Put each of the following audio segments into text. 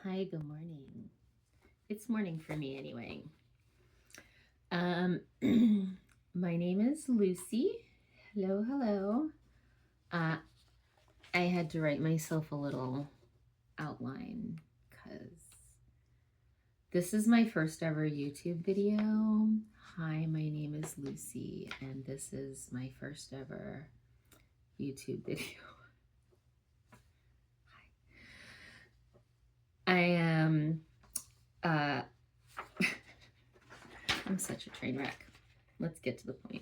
Hi, good morning. It's morning for me anyway. My name is Lucy. Hello, hello. I had to write myself a little outline because this is my first ever YouTube video. Hi, my name is Lucy, and this is my first ever YouTube video. Hi. I am, I'm such a train wreck. Let's get to the point.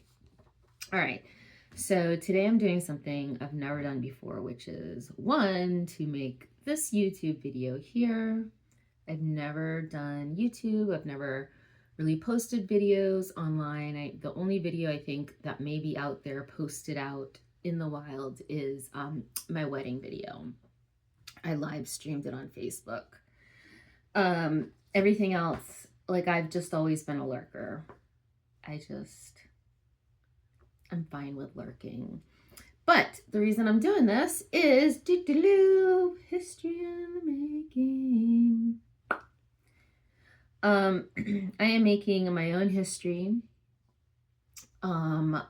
All right. So today I'm doing something I've never done before, which is one, to make this YouTube video here. I've never done YouTube. I've never really posted videos online. The only video I think that may be out there posted out in the wild is my wedding video. I live streamed it on Facebook. Everything else, like, I've just always been a lurker. I'm fine with lurking. But the reason I'm doing this is history in the making. I am making my own history. And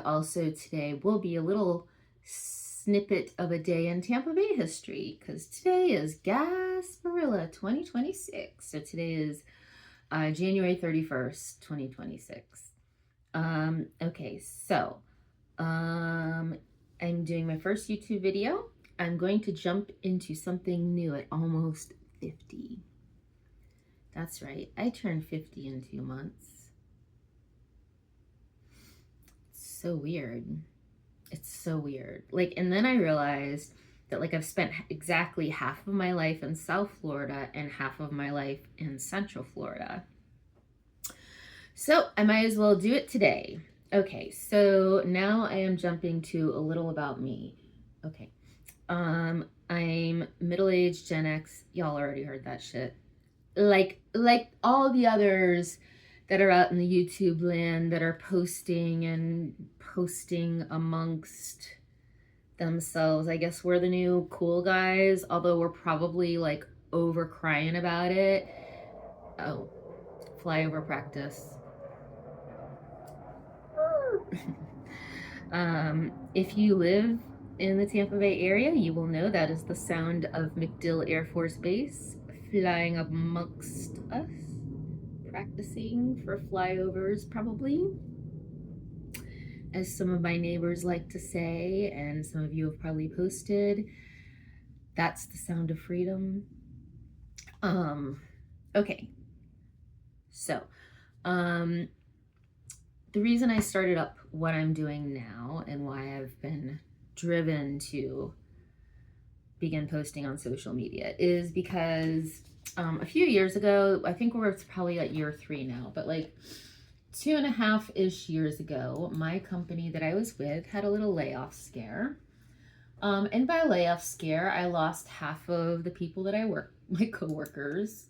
also today will be a little snippet of a day in Tampa Bay history, because today is Gasparilla 2026. So today is January 31st, 2026. Okay, so I'm doing my first YouTube video. I'm going to jump into something new at almost 50. That's right, I turned 50 in 2 months. It's so weird. It's so weird. Like, and then I realized that, like, I've spent exactly half of my life in South Florida and half of my life in Central Florida. So I might as well do it today. Okay, so now I am jumping to a little about me. Okay, I'm middle-aged Gen X. Y'all already heard that shit. Like all the others that are out in the YouTube land that are posting amongst themselves. I guess we're the new cool guys, although we're probably like over crying about it. Oh, flyover practice. If you live in the Tampa Bay area, you will know that is the sound of MacDill Air Force Base flying amongst us, practicing for flyovers probably, as some of my neighbors like to say, and some of you have probably posted. That's the sound of freedom. Okay, so the reason I started up what I'm doing now and why I've been driven to begin posting on social media is because a few years ago, I think we're probably at year 3 now, but like 2.5-ish years ago, my company that I was with had a little layoff scare. And by layoff scare, I lost half of the people that I work, my coworkers.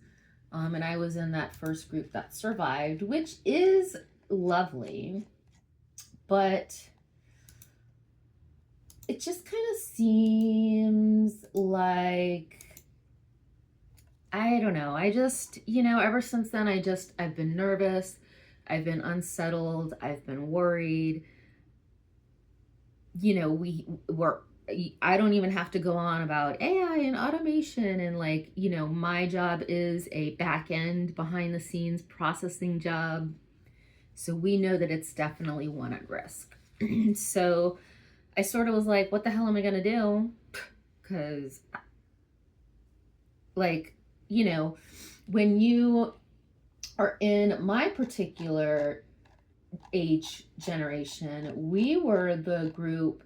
And I was in that first group that survived, which is lovely, but it just kind of seems like, I don't know, I just, ever since then, I've been nervous, I've been unsettled, I've been worried. I don't even have to go on about AI and automation and, like, my job is a back end, behind the scenes processing job. So we know that it's definitely one at risk. So I sort of was like, what the hell am I going to do? Because, like, when you are in my particular age generation, we were the group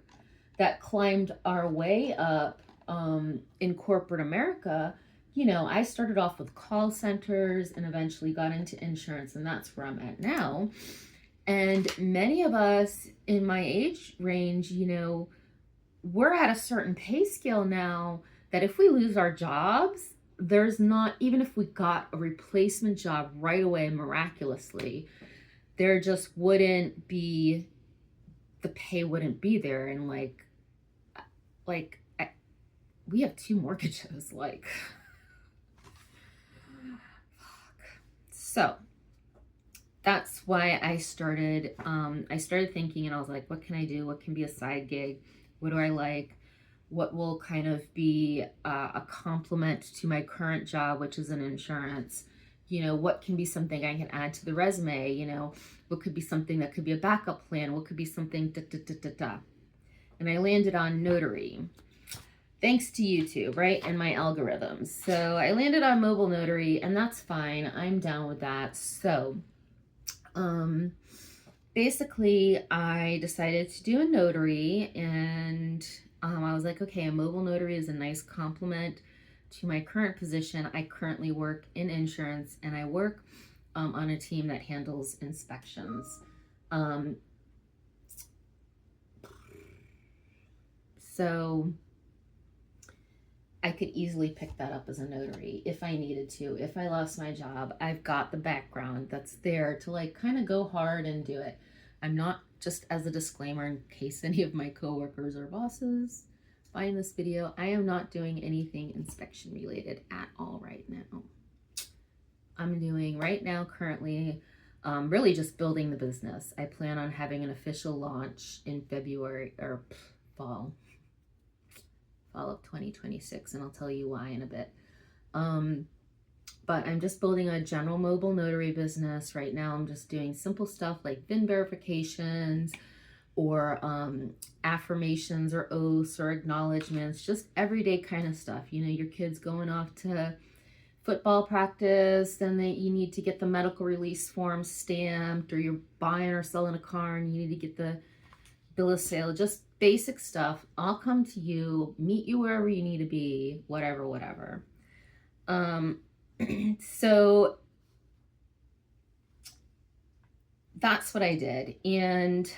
that climbed our way up in corporate America. I started off with call centers and eventually got into insurance, and that's where I'm at now. And many of us in my age range, we're at a certain pay scale now that if we lose our jobs, there's not, even if we got a replacement job right away miraculously, there just wouldn't be, the pay wouldn't be there. And we have 2 mortgages, like, fuck. So that's why I started thinking, and I was like, what can I do? What can be a side gig? What do I like? What will kind of be a complement to my current job, which is in insurance? You know, what can be something I can add to the resume? You know, what could be something that could be a backup plan? What could be something da da da da da? And I landed on Notary. Thanks to YouTube, right? And my algorithms. So I landed on mobile Notary, and that's fine. I'm down with that. So basically I decided to do a notary, and I was like, okay, a mobile notary is a nice complement to my current position. I currently work in insurance, and I work on a team that handles inspections. So I could easily pick that up as a notary if I needed to. If I lost my job, I've got the background that's there to like kind of go hard and do it. I'm not, just as a disclaimer in case any of my coworkers or bosses find this video, I am not doing anything inspection related at all right now. I'm doing right now currently really just building the business. I plan on having an official launch in February or fall of 2026, and I'll tell you why in a bit. But I'm just building a general mobile notary business right now. I'm just doing simple stuff like VIN verifications or affirmations or oaths or acknowledgments, just everyday kind of stuff. You know, your kid's going off to football practice, then you need to get the medical release form stamped, or you're buying or selling a car and you need to get the bill of sale, just basic stuff. I'll come to you, meet you wherever you need to be, whatever. So that's what I did. And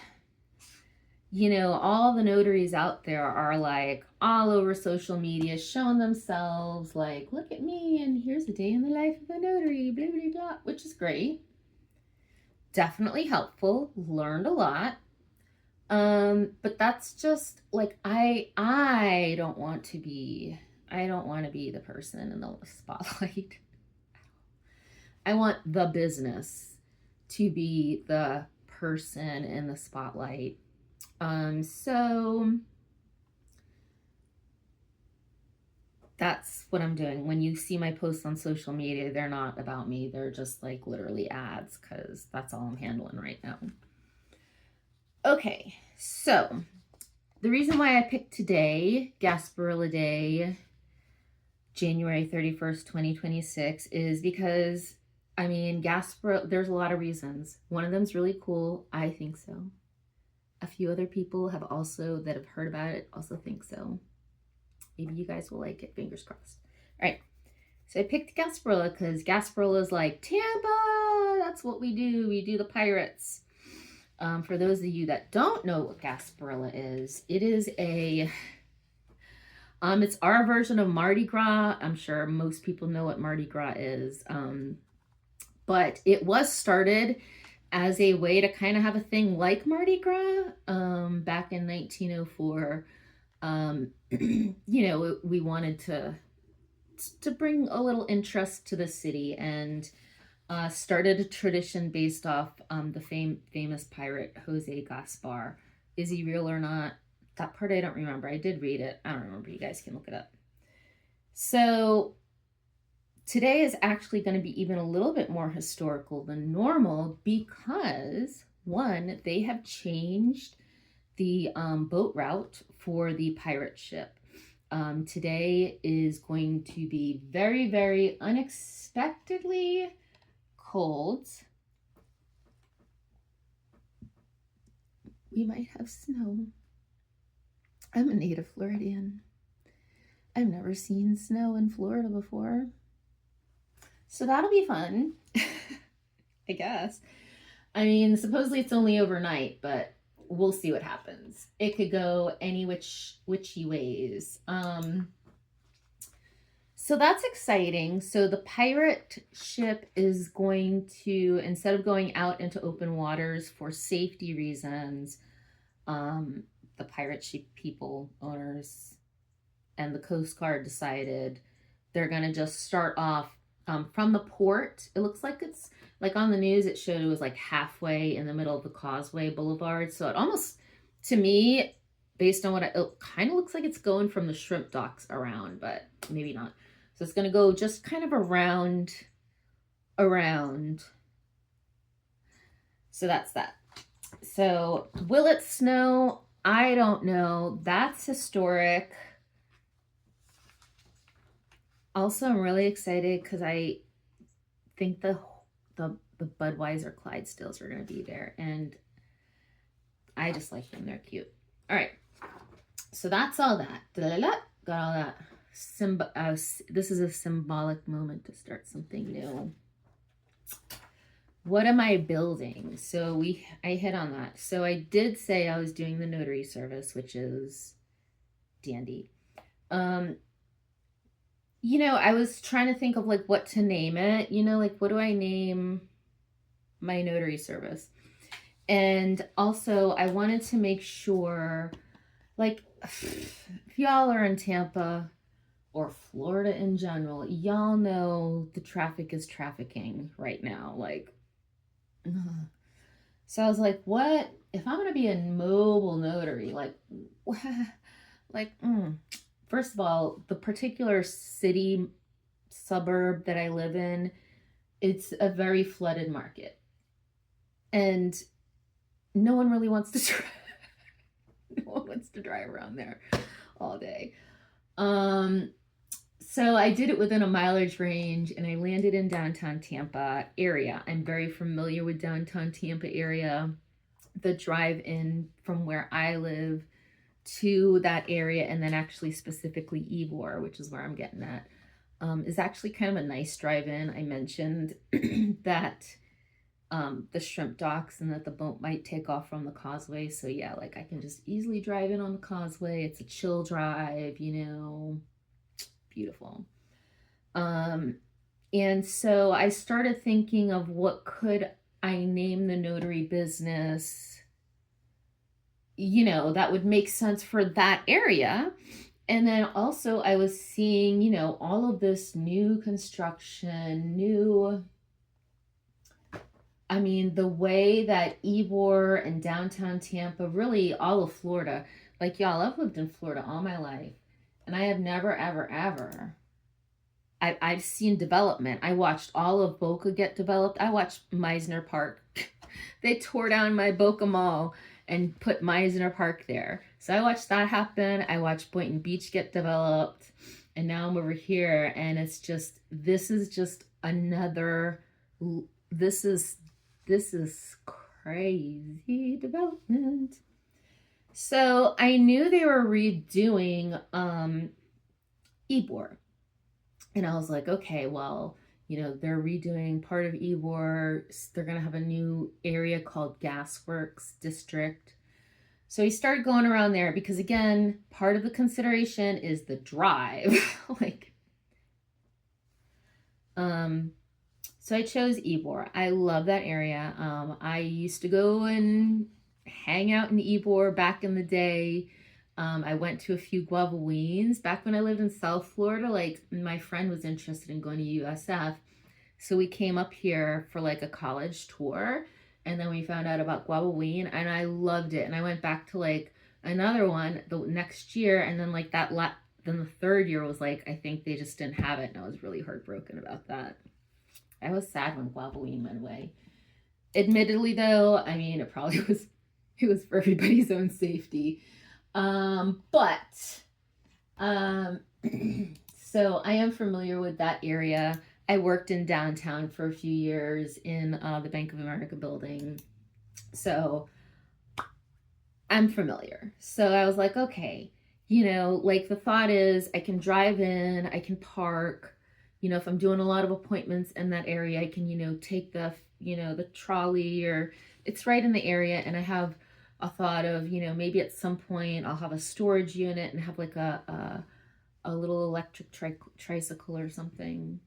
you know, all the notaries out there are like all over social media showing themselves like, look at me, and here's a day in the life of a notary, blah blah blah, which is great, definitely helpful, learned a lot. But that's just like, I don't want to be the person in the spotlight. I want the business to be the person in the spotlight. So that's what I'm doing. When you see my posts on social media, they're not about me. They're just like literally ads, because that's all I'm handling right now. Okay, so the reason why I picked today, Gasparilla Day, January 31st, 2026, is because, I mean, Gasparilla, there's a lot of reasons. One of them's really cool. I think so. A few other people have heard about it also think so. Maybe you guys will like it, fingers crossed. All right, so I picked Gasparilla because Gasparilla is like Tampa. That's what we do. We do the pirates. For those of you that don't know what Gasparilla is, it is it's our version of Mardi Gras. I'm sure most people know what Mardi Gras is. But it was started as a way to kind of have a thing like Mardi Gras back in 1904. You know, we wanted to bring a little interest to the city, and started a tradition based off the famous pirate Jose Gaspar. Is he real or not? That part I don't remember. I did read it. I don't remember. You guys can look it up. So today is actually going to be even a little bit more historical than normal because, one, they have changed the boat route for the pirate ship. Today is going to be very, very unexpectedly cold. We might have snow. I'm a native Floridian. I've never seen snow in Florida before. So that'll be fun, I guess. I mean, supposedly it's only overnight, but we'll see what happens. It could go any witchy ways. So that's exciting. So the pirate ship is going to, instead of going out into open waters for safety reasons, the pirate ship people, owners, and the Coast Guard decided they're going to just start off from the port. It looks like it's like on the news, it showed it was like halfway in the middle of the Causeway Boulevard. So it almost, to me, based on it kind of looks like it's going from the shrimp docks around, but maybe not. So it's going to go just kind of around. So that's that. So will it snow? I don't know. That's historic. Also, I'm really excited because I think the Budweiser Clydesdales are going to be there, and I just like them. They're cute. All right. So that's all that. Got all that. This is a symbolic moment to start something new. What am I building? So I hit on that. So I did say I was doing the notary service, which is dandy. You know, I was trying to think of like what to name it, you know, like what do I name my notary service? And also I wanted to make sure, like, if y'all are in Tampa or Florida in general, y'all know the traffic is trafficking right now. Like, so I was like, what if I'm going to be a mobile notary? First of all, the particular city suburb that I live in, it's a very flooded market. And no one really wants to drive. No one wants to drive around there all day. So I did it within a mileage range, and I landed in downtown Tampa area. I'm very familiar with downtown Tampa area. The drive in from where I live to that area, and then actually specifically Ybor, which is where I'm getting at, is actually kind of a nice drive-in. I mentioned that the shrimp docks and that the boat might take off from the causeway. So yeah, like I can just easily drive in on the causeway. It's a chill drive, you know, beautiful. And so I started thinking of what could I name the notary business, you know, that would make sense for that area. And then also I was seeing, you know, all of this new construction, the way that Ybor and downtown Tampa, really all of Florida, like y'all, I've lived in Florida all my life, and I have never, ever, I've seen development. I watched all of Boca get developed. I watched Meisner Park. They tore down my Boca Mall and put Meisner Park there. So I watched that happen. I watched Boynton Beach get developed. And now I'm over here, and it's just, this is crazy development. So I knew they were redoing Ybor. And I was like, okay, well, you know, they're redoing part of Ybor. They're going to have a new area called Gasworx District. So we started going around there because, again, part of the consideration is the drive. So I chose Ybor. I love that area. I used to go and hang out in Ybor back in the day. I went to a few Guavaweens back when I lived in South Florida. Like, my friend was interested in going to USF. So we came up here for like a college tour, and then we found out about Guavaween, and I loved it. And I went back to like another one the next year, and then like then the third year was like, I think they just didn't have it, and I was really heartbroken about that. I was sad when Guavaween went away. Admittedly, though, I mean, it was for everybody's own safety. So I am familiar with that area. I worked in downtown for a few years in the Bank of America building. So I'm familiar. So I was like, okay, you know, like the thought is I can drive in, I can park, you know, if I'm doing a lot of appointments in that area, I can, you know, take the trolley, or it's right in the area. And I have a thought of, you know, maybe at some point I'll have a storage unit and have like a little electric tricycle or something.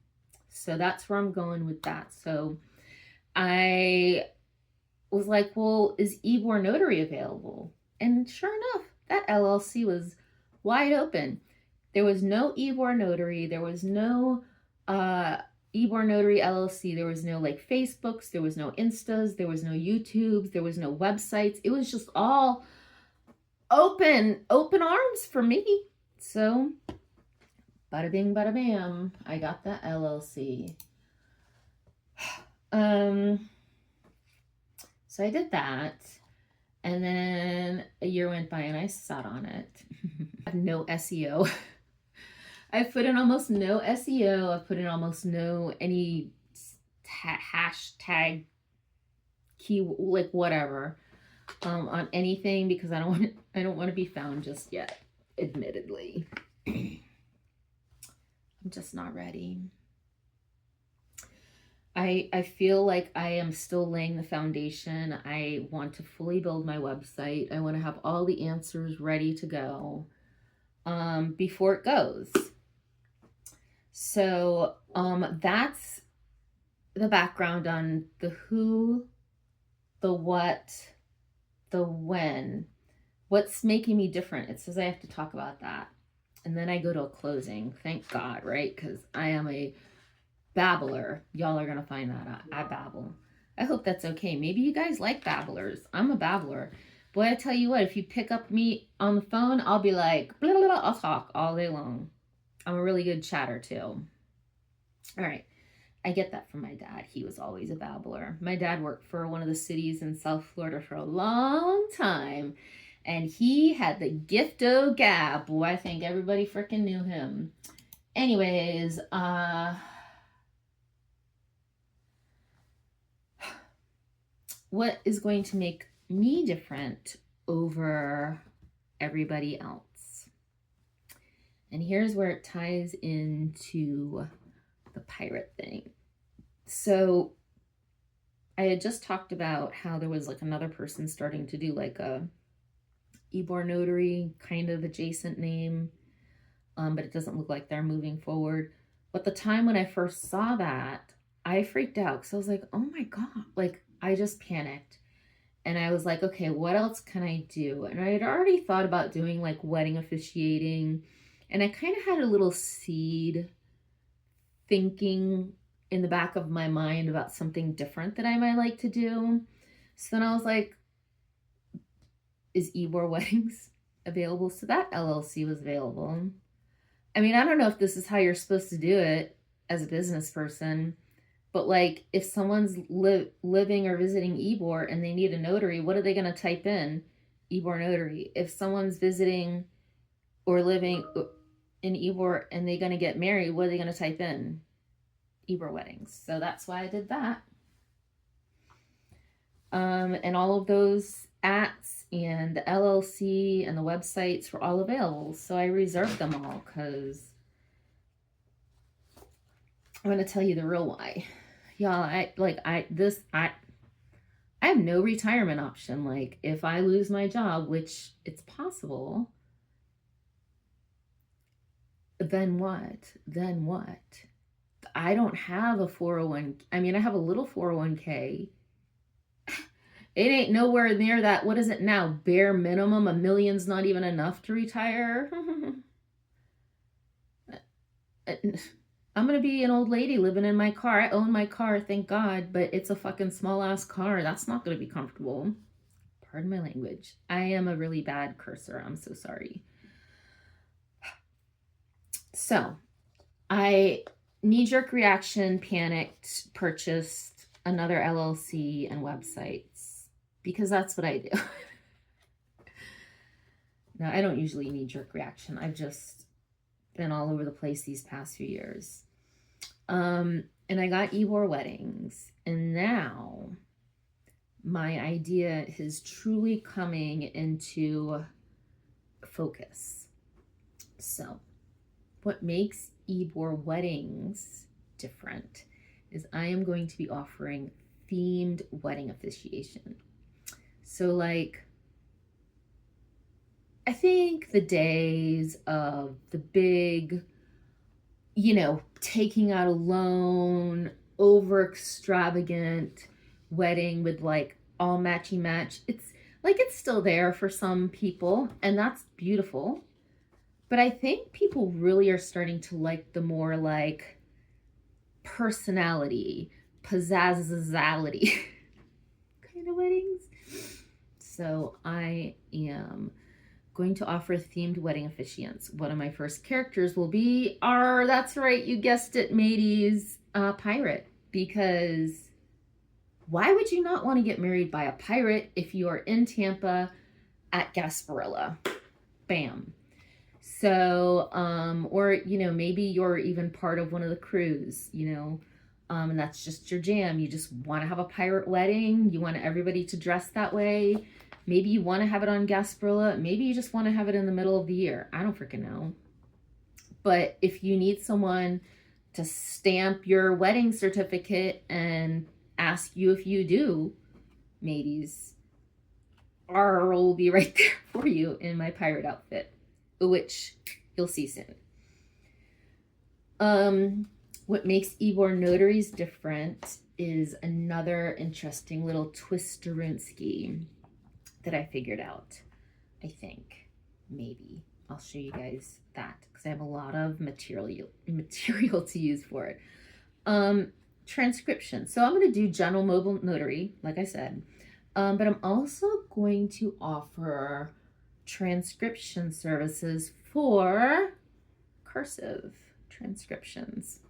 So that's where I'm going with that. So I was like, well, is Ybor Notary available? And sure enough, that LLC was wide open. There was no Ybor Notary. There was no Ybor Notary LLC. There was no like Facebooks. There was no Instas. There was no YouTubes. There was no websites. It was just all open arms for me. So bada bing, bada bam, I got that LLC. So I did that, and then a year went by and I sat on it. No SEO. I've put in almost no SEO. I've put in almost no any hashtag key, like whatever, on anything, because I don't want to be found just yet, admittedly. I'm just not ready. I feel like I am still laying the foundation. I want to fully build my website. I want to have all the answers ready to go before it goes. So that's the background on the who, the what, the when. What's making me different? It says I have to talk about that. And then I go to a closing. Thank God, right? Because I am a babbler. Y'all are going to find that out. I babble. I hope that's okay. Maybe you guys like babblers. I'm a babbler. Boy, I tell you what, if you pick up me on the phone, I'll be like, blah, blah, blah, I'll talk all day long. I'm a really good chatter too. All right. I get that from my dad. He was always a babbler. My dad worked for one of the cities in South Florida for a long time, and he had the gift of gab. Boy, I think everybody freaking knew him. Anyways, what is going to make me different over everybody else? And here's where it ties into the pirate thing. So I had just talked about how there was like another person starting to do like a Ybor Notary kind of adjacent name, but it doesn't look like they're moving forward. But the time when I first saw that, I freaked out because I was like, oh my God, like I just panicked. And I was like, okay, what else can I do? And I had already thought about doing like wedding officiating. And I kind of had a little seed thinking in the back of my mind about something different that I might like to do. So then I was like, is Ybor Weddings available? So that LLC was available. I mean, I don't know if this is how you're supposed to do it as a business person, but like if someone's living or visiting Ybor and they need a notary, what are they going to type in? Ybor Notary. If someone's visiting or living in Ybor and they're going to get married, what are they going to type in? Ybor Weddings. So that's why I did that. And all of those ats and the LLC and the websites were all available. So I reserved them all because I'm going to tell you the real why. Y'all, I have no retirement option. Like if I lose my job, which it's possible, then what? Then what? I don't have a 401. I mean, I have a little 401k. It ain't nowhere near that. What is it now? Bare minimum. $1 million's not even enough to retire. I'm going to be an old lady living in my car. I own my car, thank God, but it's a fucking small ass car. That's not going to be comfortable. Pardon my language. I am a really bad cursor. I'm so sorry. So I knee-jerk reaction, panicked, purchased another LLC and websites because that's what I do. Now, I don't usually knee-jerk reaction. I've just been all over the place these past few years. And I got Ybor Weddings, and now my idea is truly coming into focus. So what makes Ybor Weddings different is I am going to be offering themed wedding officiation. So like, I think the days of the big, taking out a loan, over extravagant wedding with like all matchy match, it's still there for some people, and that's beautiful. But I think people really are starting to like the more like personality, pizzazzality kind of weddings. So I am going to offer themed wedding officiants. One of my first characters will be that's right, you guessed it, mateys, pirate. Because why would you not want to get married by a pirate if you are in Tampa at Gasparilla? Bam. So, or, you know, maybe you're even part of one of the crews, you know, and that's just your jam. You just want to have a pirate wedding. You want everybody to dress that way. Maybe you want to have it on Gasparilla. Maybe you just want to have it in the middle of the year. I don't freaking know. But if you need someone to stamp your wedding certificate and ask you if you do, mateys, I'll be right there for you in my pirate outfit, which you'll see soon. What makes Ybor Notaries different is another interesting little twisterooski that I figured out. I think maybe I'll show you guys that because I have a lot of material to use for it. Transcription. So I'm going to do general mobile notary, like I said, but I'm also going to offer transcription services for cursive transcriptions.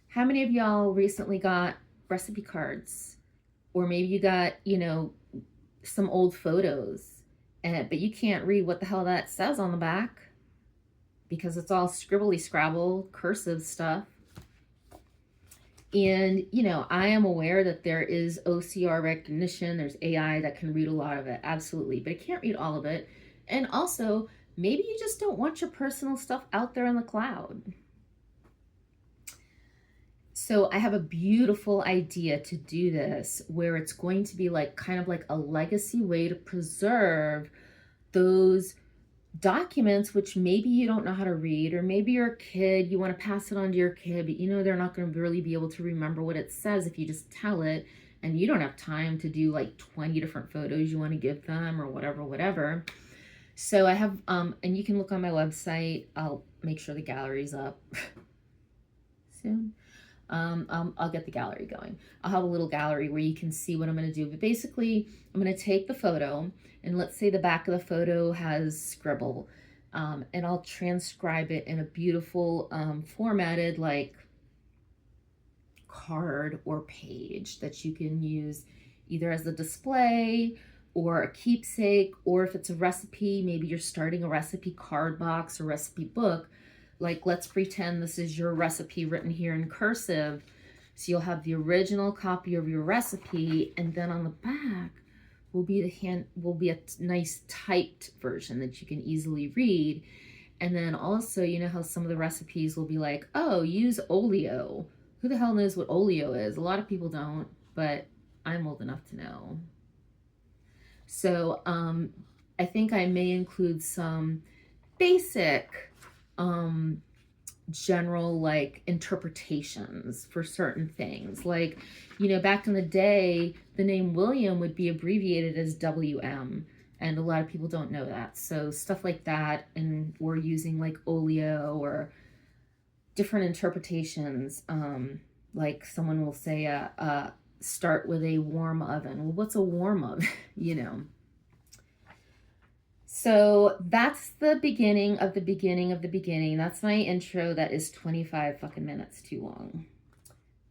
How many of y'all recently got recipe cards? Or maybe you got, you know, some old photos, but you can't read what the hell that says on the back because it's all scribbly scrabble, cursive stuff. And, you know, I am aware that there is OCR recognition. There's AI that can read a lot of it. Absolutely. But it can't read all of it. And also, maybe you just don't want your personal stuff out there in the cloud. So I have a beautiful idea to do this where it's going to be like kind of like a legacy way to preserve those documents which maybe you don't know how to read, or maybe you're a kid, you want to pass it on to your kid, but you know they're not going to really be able to remember what it says if you just tell it, and you don't have time to do like 20 different photos you want to give them or whatever. So I have, and you can look on my website. I'll make sure the gallery's up soon. I'll get the gallery going. I'll have a little gallery where you can see what I'm going to do. But basically, I'm going to take the photo, and let's say the back of the photo has scribble, and I'll transcribe it in a beautiful formatted like card or page that you can use either as a display or a keepsake, or if it's a recipe, maybe you're starting a recipe card box or recipe book. Like, let's pretend this is your recipe written here in cursive. So you'll have the original copy of your recipe, and then on the back will be a nice typed version that you can easily read. And then also, you know how some of the recipes will be like, oh, use oleo. Who the hell knows what oleo is? A lot of people don't, but I'm old enough to know. So I think I may include some basic general like interpretations for certain things. Like, you know, back in the day, the name William would be abbreviated as WM, and a lot of people don't know that. So stuff like that, and we're using like oleo or different interpretations. Like someone will say start with a warm oven. Well, what's a warm oven? You know. So that's the beginning of the beginning of the beginning. That's my intro. That is 25 fucking minutes too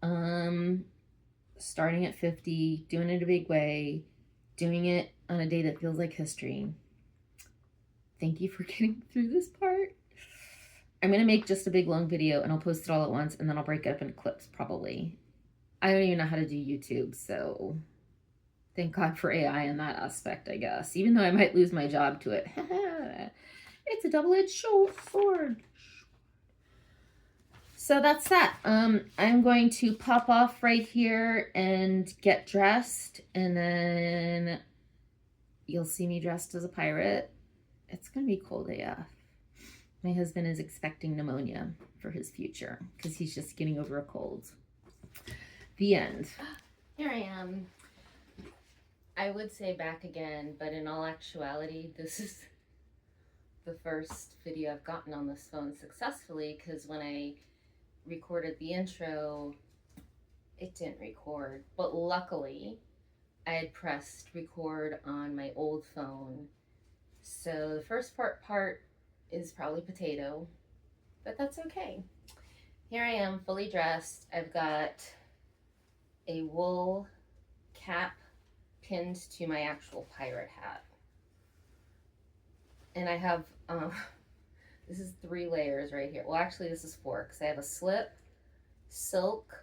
long. Starting at 50, doing it a big way, doing it on a day that feels like history. Thank you for getting through this part. I'm going to make just a big long video and I'll post it all at once, and then I'll break it up into clips probably. I don't even know how to do YouTube, so thank God for AI in that aspect, I guess. Even though I might lose my job to it. It's a double-edged sword. So that's that. I'm going to pop off right here and get dressed, and then you'll see me dressed as a pirate. It's going to be cold AF. My husband is expecting pneumonia for his future because he's just getting over a cold. The end. Here I am. I would say back again, but in all actuality, this is the first video I've gotten on this phone successfully, because when I recorded the intro, it didn't record. But luckily, I had pressed record on my old phone. So the first part is probably potato, but that's okay. Here I am, fully dressed. I've got a wool cap pinned to my actual pirate hat. And I have, this is 3 layers right here. Well, actually this is 4, because I have a slip, silk,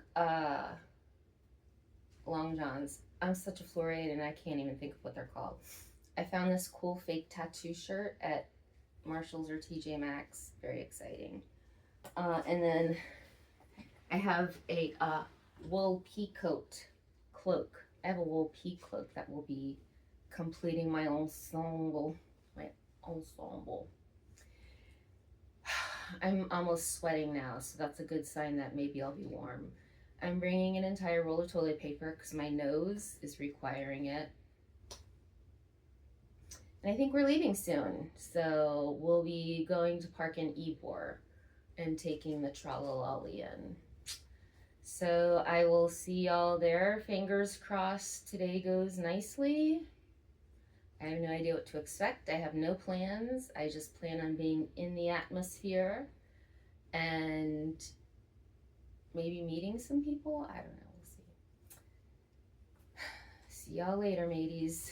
long johns. I'm such a Floridian and I can't even think of what they're called. I found this cool fake tattoo shirt at Marshall's or TJ Maxx. Very exciting. And then I have a wool pea coat cloak. I have a wool pea cloak that will be completing my ensemble. I'm almost sweating now, so that's a good sign that maybe I'll be warm. I'm bringing an entire roll of toilet paper because my nose is requiring it. And I think we're leaving soon, so we'll be going to park in Ybor and taking the trolley in. So I will see y'all there. Fingers crossed today goes nicely. I have no idea what to expect. I have no plans. I just plan on being in the atmosphere and maybe meeting some people. I don't know. We'll see. See y'all later, mateys.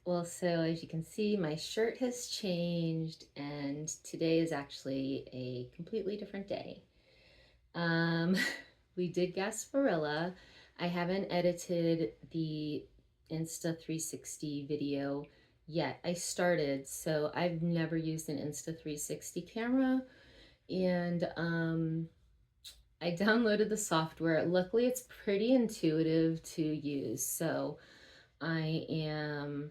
Well, so as you can see, my shirt has changed, and today is actually a completely different day. We did Gasparilla. I haven't edited the Insta 360 video yet. I started, so I've never used an Insta 360 camera, and I downloaded the software. Luckily, it's pretty intuitive to use, so I am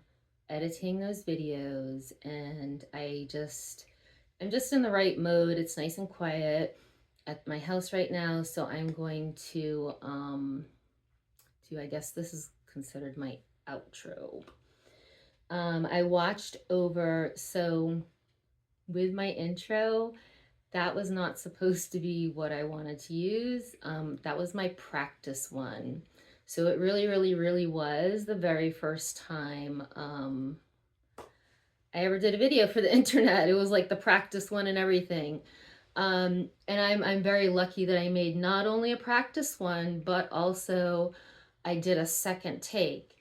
editing those videos, and I'm just in the right mode. It's nice and quiet at my house right now, so I'm going to I guess this is considered my outro. I watched over, so with my intro, that was not supposed to be what I wanted to use. That was my practice one. So it really, really, really was the very first time I ever did a video for the internet. It was like the practice one and everything. And I'm very lucky that I made not only a practice one, but also I did a second take.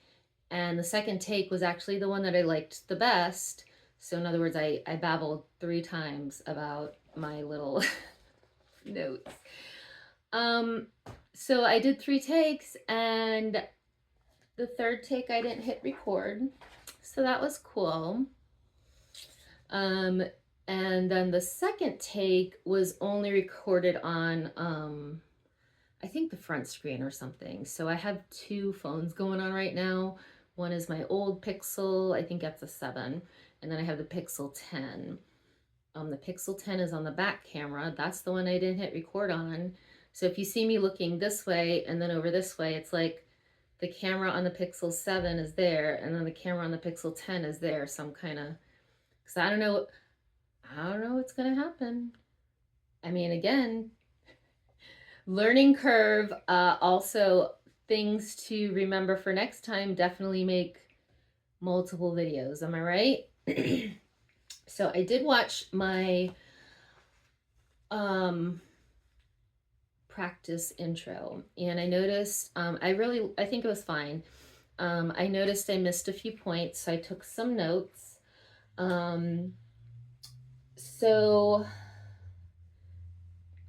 And the second take was actually the one that I liked the best. So in other words, I babbled 3 times about my little notes. So I did 3 takes, and the third take I didn't hit record. So that was cool. And then the second take was only recorded on, I think the front screen or something. So I have 2 phones going on right now. One is my old Pixel, I think that's a 7. And then I have the Pixel 10. The Pixel 10 is on the back camera. That's the one I didn't hit record on. So if you see me looking this way and then over this way, it's like the camera on the Pixel 7 is there, and then the camera on the Pixel 10 is there. So I'm kind of, because I don't know what's going to happen. I mean, again, learning curve, also things to remember for next time. Definitely make multiple videos. Am I right? So I did watch my practice intro, and I noticed, I think it was fine. I noticed I missed a few points, so I took some notes. So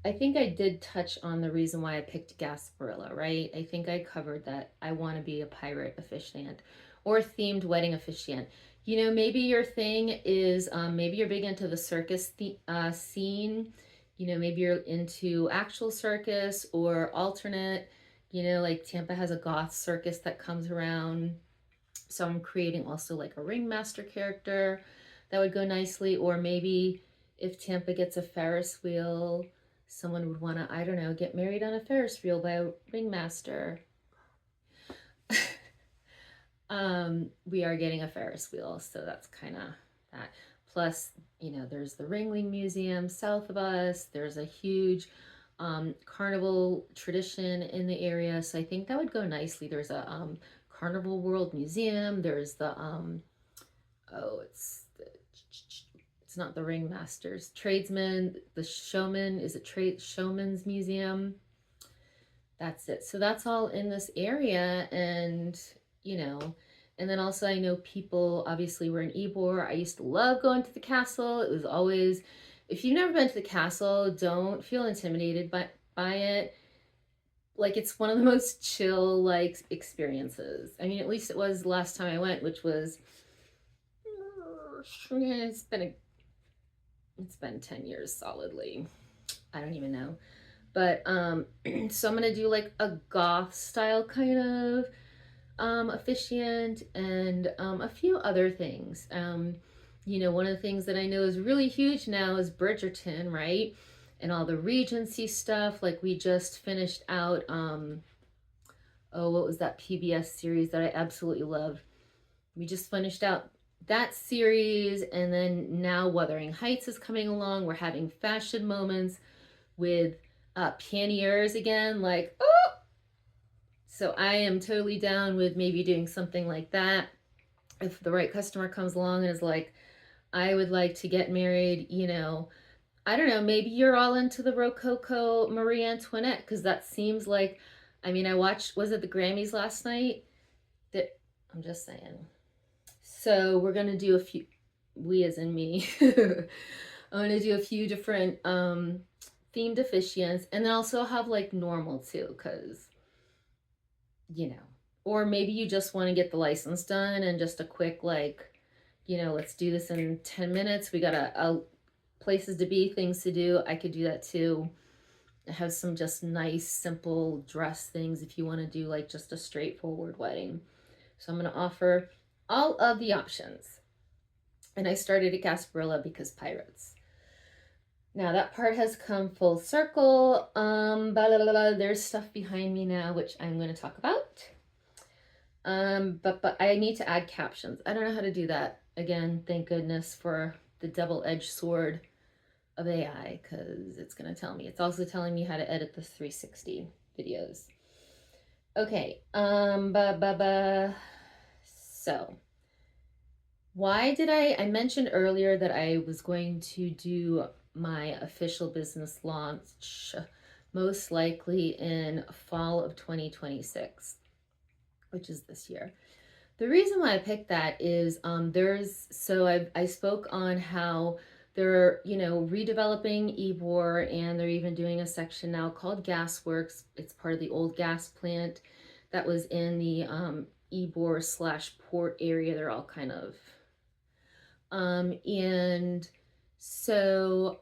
I think I did touch on the reason why I picked Gasparilla, right? I think I covered that I want to be a pirate officiant or themed wedding officiant. You know, maybe your thing is, maybe you're big into the circus scene. You know, maybe you're into actual circus or alternate. You know, like Tampa has a Goth circus that comes around. So I'm creating also like a ringmaster character that would go nicely. Or maybe if Tampa gets a Ferris wheel, someone would want to, I don't know, get married on a Ferris wheel by a ringmaster. We are getting a Ferris wheel, so that's kind of that. Plus, you know, there's the Ringling Museum south of us. There's a huge carnival tradition in the area, so I think that would go nicely. There's a Carnival World Museum. There's the it's not the ringmasters, tradesmen, the showman, is it showman's museum? That's it. So that's all in this area, and you know, and then also I know people, obviously we're in Ybor. I used to love going to the castle. It was always, if you've never been to the castle, don't feel intimidated by it. Like, it's one of the most chill like experiences. I mean, at least it was the last time I went, which was, it's been 10 years solidly. I don't even know. But so I'm gonna do like a goth style kind of officiant, and a few other things. You know, one of the things that I know is really huge now is Bridgerton, right? And all the Regency stuff. Like, we just finished out, what was that PBS series that I absolutely love? We just finished out that series, and then now Wuthering Heights is coming along. We're having fashion moments with panniers again, like, oh! So I am totally down with maybe doing something like that. If the right customer comes along and is like, I would like to get married, you know, I don't know, maybe you're all into the Rococo Marie Antoinette, because that seems like, I mean, I watched, was it the Grammys last night? I'm just saying. So we're gonna do a few, we as in me, I'm gonna do a few different themed officiants, and then also have like normal too, because or maybe you just want to get the license done and just a quick like, let's do this in 10 minutes. We got a places to be, things to do. I could do that too. I have some just nice, simple dress things if you want to do like just a straightforward wedding. So I'm going to offer all of the options. And I started at Gasparilla because pirates. Now that part has come full circle. Blah, blah, blah, blah. There's stuff behind me now, which I'm going to talk about. But I need to add captions. I don't know how to do that. Again, thank goodness for the double-edged sword of AI, because it's going to tell me. It's also telling me how to edit the 360 videos. Okay. So why did I mentioned earlier that I was going to do my official business launch most likely in fall of 2026, which is this year. The reason why I picked that is I spoke on how they're redeveloping Ybor, and they're even doing a section now called Gasworx. It's part of the old gas plant that was in the Ybor / port area. They're all kind of and so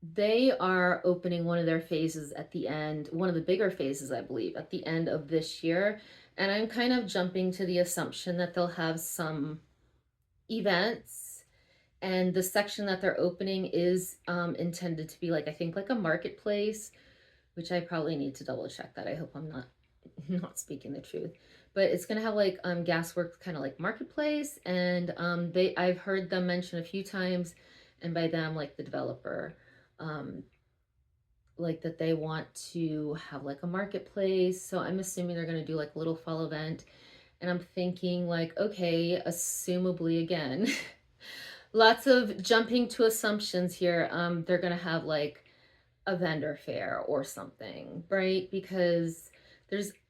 they are opening one of their phases at the end, one of the bigger phases, I believe, at the end of this year. And I'm kind of jumping to the assumption that they'll have some events. And the section that they're opening is intended to be like, I think like a marketplace, which I probably need to double check that. I hope I'm not speaking the truth. But it's gonna have like Gasworx, kind of like marketplace, and I've heard them mention a few times, and by them like the developer, like that they want to have like a marketplace. So I'm assuming they're gonna do like a little fall event, and I'm thinking like, okay, assumably again, lots of jumping to assumptions here. They're gonna have like a vendor fair or something, right? Because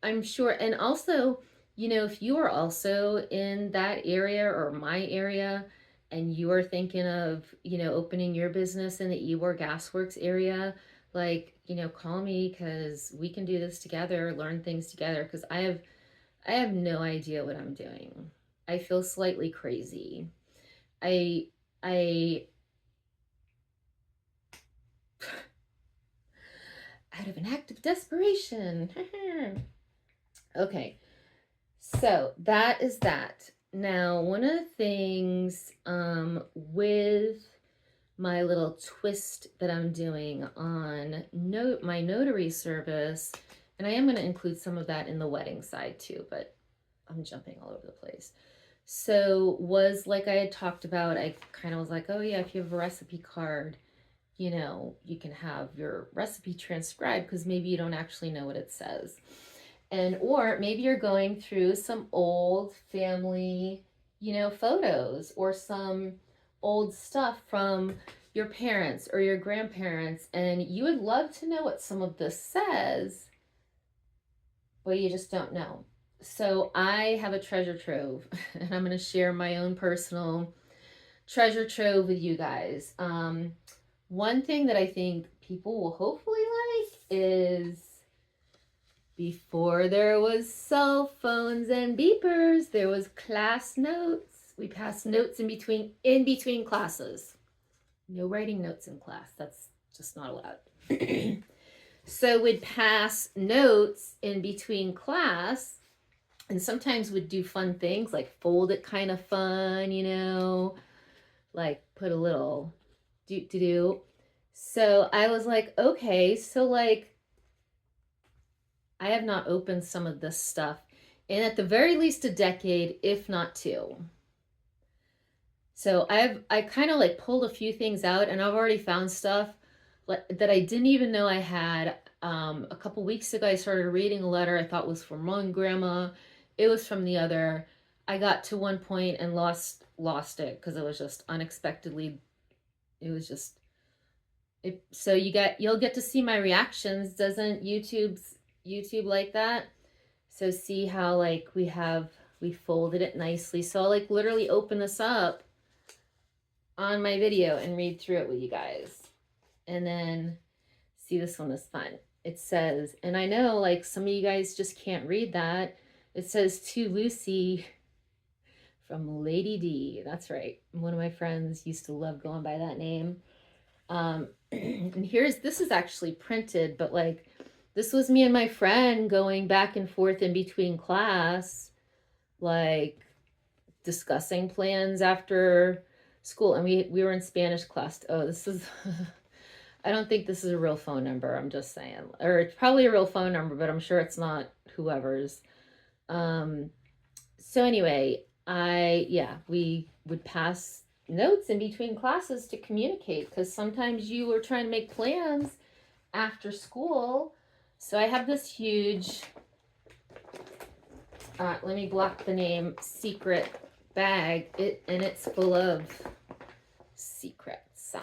I'm sure, and also, if you are also in that area or my area, and you are thinking of, opening your business in the Ybor Gasworx area, like, call me, because we can do this together, learn things together, because I have no idea what I'm doing. I feel slightly crazy. I out of an act of desperation. Okay, so that is that. Now, one of the things with my little twist that I'm doing on my notary service, and I am going to include some of that in the wedding side too, but I'm jumping all over the place. So was like I had talked about, I kind of was like, oh yeah, if you have a recipe card, you can have your recipe transcribed, because maybe you don't actually know what it says. Or maybe you're going through some old family, photos, or some old stuff from your parents or your grandparents, and you would love to know what some of this says, but you just don't know. So I have a treasure trove, and I'm going to share my own personal treasure trove with you guys. One thing that I think people will hopefully like is, before there was cell phones and beepers, there was class notes. We passed notes in between classes. No writing notes in class. That's just not allowed. So we'd pass notes in between class, and sometimes we'd do fun things like fold it kind of fun, like put a little do. So I was like, okay, so like I have not opened some of this stuff in at the very least a decade, if not two. So I kind of like pulled a few things out, and I've already found stuff that I didn't even know I had. A couple weeks ago, I started reading a letter I thought was from one grandma. It was from the other. I got to one point and lost it because it was just unexpectedly. It was just. So you'll get to see my reactions. Doesn't YouTube like that? So see how like we have we folded it nicely. So I'll like literally open this up on my video and read through it with you guys. And then see, this one is fun. It says, and I know like some of you guys just can't read that. It says, to Lucy from Lady D. That's right. One of my friends used to love going by that name. And this is actually printed, but like this was me and my friend going back and forth in between class, like discussing plans after school. And we were in Spanish class. Oh, this is I don't think this is a real phone number. I'm just saying, or it's probably a real phone number, but I'm sure it's not whoever's. So anyway, we would pass notes in between classes to communicate, because sometimes you were trying to make plans after school. So I have this huge, let me block the name, secret bag, and it's full of secrets.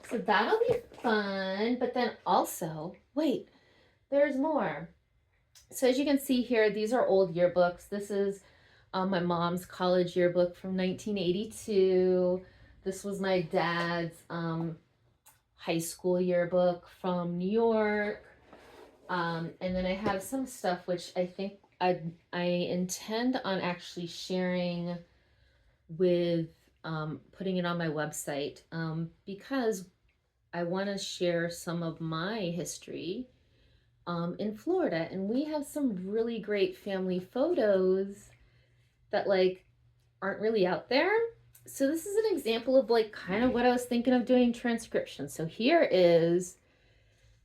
So that'll be fun. But then also, wait, there's more. So as you can see here, these are old yearbooks. This is my mom's college yearbook from 1982. This was my dad's high school yearbook from New York. And then I have some stuff which I think I intend on actually sharing with putting it on my website, because I want to share some of my history in Florida, and we have some really great family photos that like aren't really out there. So this is an example of like kind of what I was thinking of doing transcription. So here is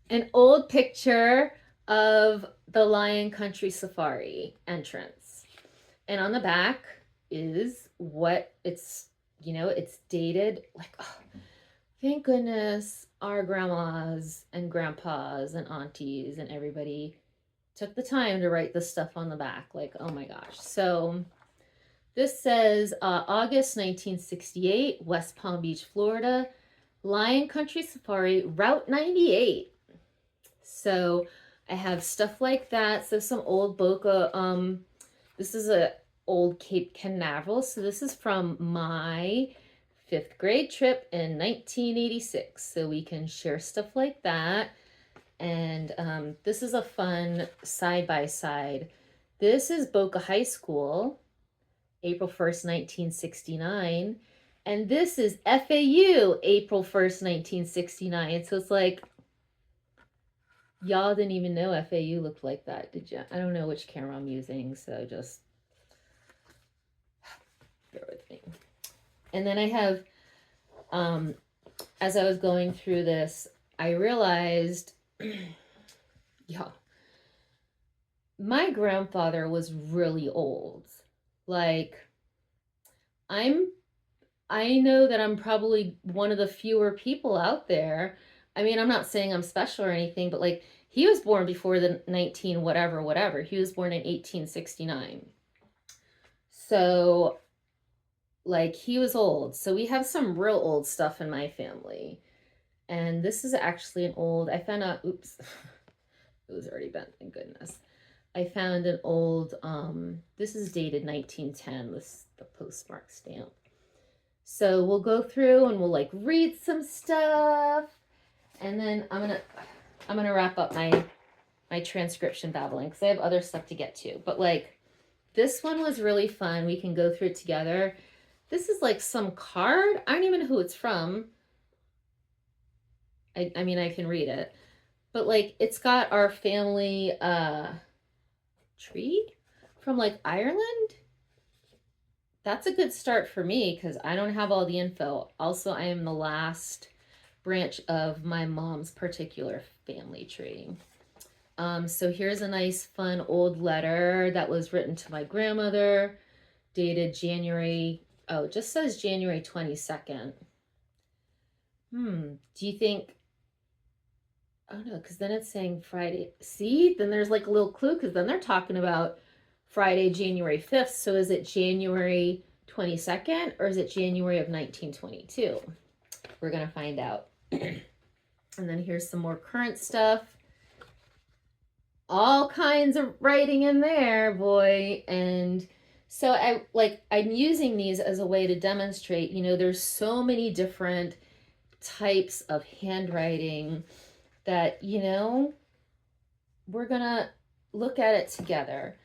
an old picture of the Lion Country Safari entrance, and on the back is what it's, you know, it's dated like, oh, thank goodness our grandmas and grandpas and aunties and everybody took the time to write this stuff on the back. Like, oh my gosh. So this says August 1968, West Palm Beach, Florida, Lion Country Safari, Route 98. So I have stuff like that. So some old Boca, this is a old Cape Canaveral. So this is from my 5th grade trip in 1986. So we can share stuff like that. And this is a fun side-by-side. This is Boca High School, April 1st, 1969. And this is FAU, April 1st, 1969. So it's like, y'all didn't even know FAU looked like that, did you? I don't know which camera I'm using, so just bear with me. And then I have, as I was going through this, I realized, yeah, my grandfather was really old. Like, I know that I'm probably one of the fewer people out there. I mean, I'm not saying I'm special or anything, but like, he was born before the 19 whatever. He was born in 1869. So like, he was old. So we have some real old stuff in my family. And this is actually an old, I found out, oops, it was already bent, thank goodness. I found an old, this is dated 1910, the postmark stamp. So we'll go through and we'll like read some stuff. And then I'm gonna wrap up my transcription babbling, because I have other stuff to get to. But like, this one was really fun. We can go through it together. This is like some card. I don't even know who it's from. I mean, I can read it. But like, it's got our family tree from like Ireland. That's a good start for me, because I don't have all the info. Also, I am the last branch of my mom's particular family tree. So here's a nice fun old letter that was written to my grandmother, dated January, oh, it just says January 22nd. Do you think, oh no, because then it's saying Friday. See, then there's like a little clue, because then they're talking about Friday, January 5th. So is it January 22nd or is it January of 1922? We're going to find out. And then here's some more current stuff. all kinds of writing in there, boy. And so I'm using these as a way to demonstrate, there's so many different types of handwriting that, we're gonna look at it together,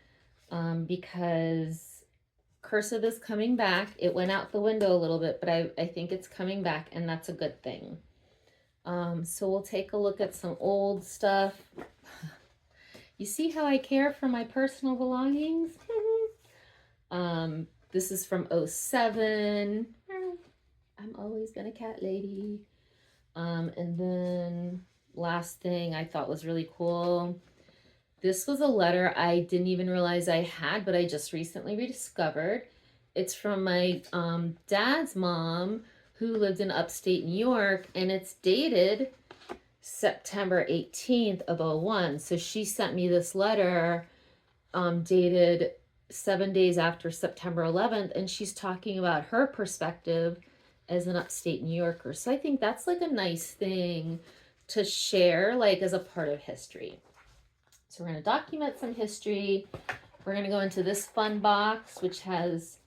because cursive is coming back. It went out the window a little bit, but I think it's coming back, and that's a good thing. So we'll take a look at some old stuff. You see how I care for my personal belongings? This is from 07. I'm always been a cat lady. And then last thing I thought was really cool. This was a letter I didn't even realize I had, but I just recently rediscovered. It's from my dad's mom, who lived in upstate New York, and it's dated September 18th of 01. So she sent me this letter dated 7 days after September 11th, and she's talking about her perspective as an upstate New Yorker. So I think that's like a nice thing to share, like as a part of history. So we're going to document some history. We're going to go into this fun box, which has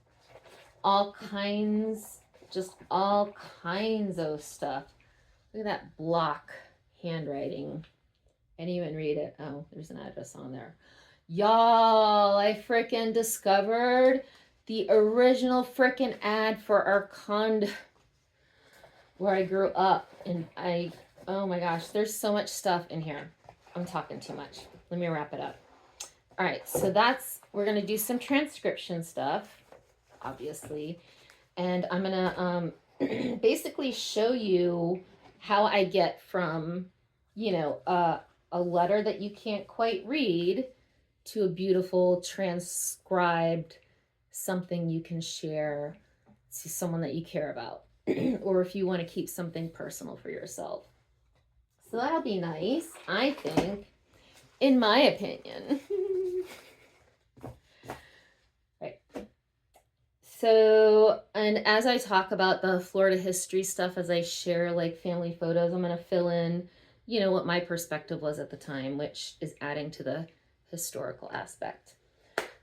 all kinds of stuff. Look at that block handwriting. Can't even read it. Oh, there's an address on there. Y'all, I frickin' discovered the original frickin' ad for our condo where I grew up. And oh my gosh, there's so much stuff in here. I'm talking too much. Let me wrap it up. All right, so we're going to do some transcription stuff, obviously. And I'm going to basically show you how I get from, a letter that you can't quite read to a beautiful transcribed something you can share to someone that you care about, or if you want to keep something personal for yourself. So that'll be nice, I think, in my opinion. Right. So, and as I talk about the Florida history stuff, as I share like family photos, I'm going to fill in, what my perspective was at the time, which is adding to the historical aspect.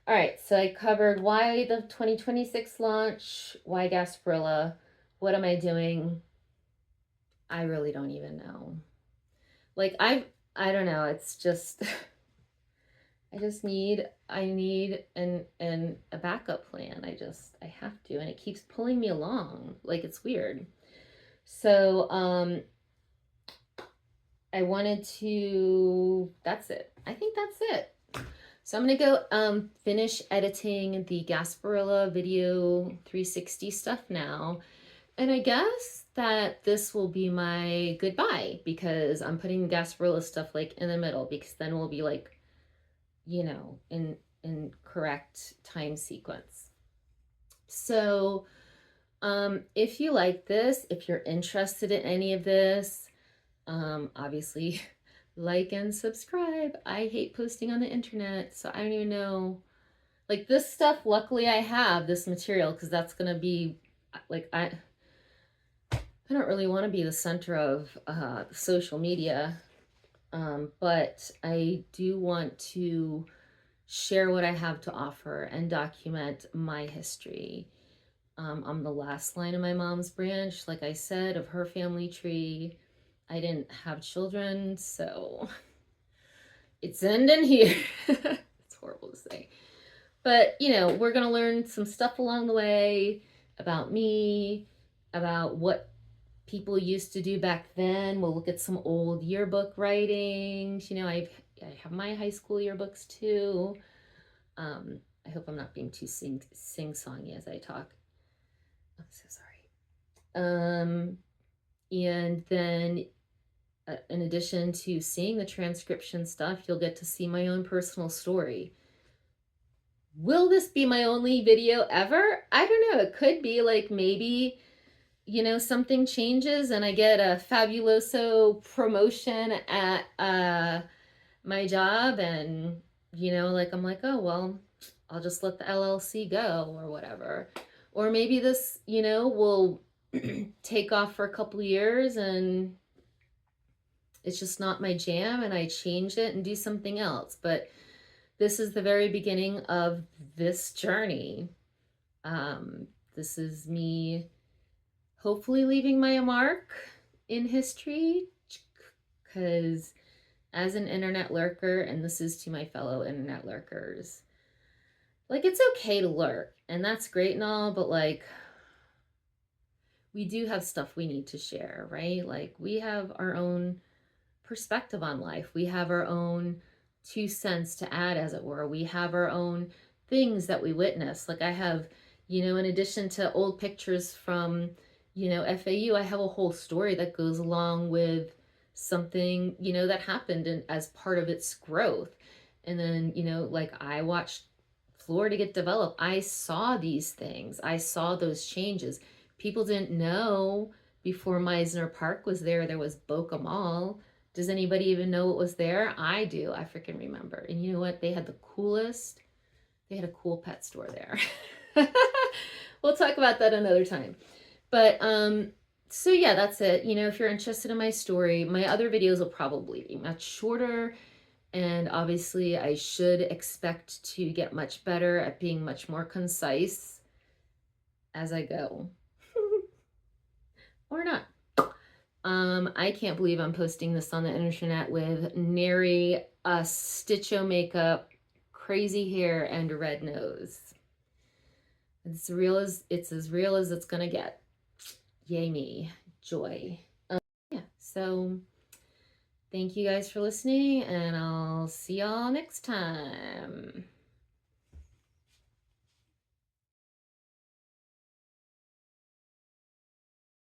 All right, so I covered why the 2026 launch, why Gasparilla, what am I doing? I really don't even know. Like I don't know, it's just I need a backup plan. I have to, and it keeps pulling me along. Like it's weird. So that's it. I think that's it. So I'm going to go finish editing the Gasparilla video 360 stuff now. And I guess that this will be my goodbye, because I'm putting the Gasparilla stuff like in the middle, because then we'll be like, in correct time sequence. So if you like this, if you're interested in any of this, obviously like and subscribe. I hate posting on the internet, so I don't even know. Like this stuff, luckily I have this material, because that's going to be like, I don't really want to be the center of social media, but I do want to share what I have to offer and document my history. I'm the last line of my mom's branch, like I said, of her family tree. I didn't have children, so it's ending here. It's horrible to say. But, we're going to learn some stuff along the way about me, about what people used to do back then. We'll look at some old yearbook writings. I have my high school yearbooks too. I hope I'm not being too sing-songy as I talk. I'm so sorry. And then in addition to seeing the transcription stuff, you'll get to see my own personal story. Will this be my only video ever? I don't know. It could be, like, maybe, something changes and I get a fabuloso promotion at my job, and, I'm like, oh, well, I'll just let the LLC go or whatever. Or maybe this, will take off for a couple years and it's just not my jam, and I change it and do something else. But this is the very beginning of this journey. This is me hopefully leaving my mark in history, because as an internet lurker, and this is to my fellow internet lurkers, like, it's okay to lurk, and that's great and all, but like, we do have stuff we need to share, right? Like, we have our own perspective on life. We have our own 2 cents to add, as it were. We have our own things that we witness. Like, I have, in addition to old pictures from, FAU, I have a whole story that goes along with something, that happened as part of its growth. And then, like, I watched Florida get developed. I saw these things. I saw those changes. People didn't know before Meisner Park was there was Boca Mall. Does anybody even know what was there? I do. I freaking remember. And you know what? They had a cool pet store there. We'll talk about that another time. But so yeah, that's it. If you're interested in my story, my other videos will probably be much shorter. And obviously I should expect to get much better at being much more concise as I go. Or not. I can't believe I'm posting this on the internet with nary a stitcho makeup, crazy hair, and a red nose. It's as real as it's gonna get. Yay me. Joy. Yeah, so thank you guys for listening, and I'll see y'all next time.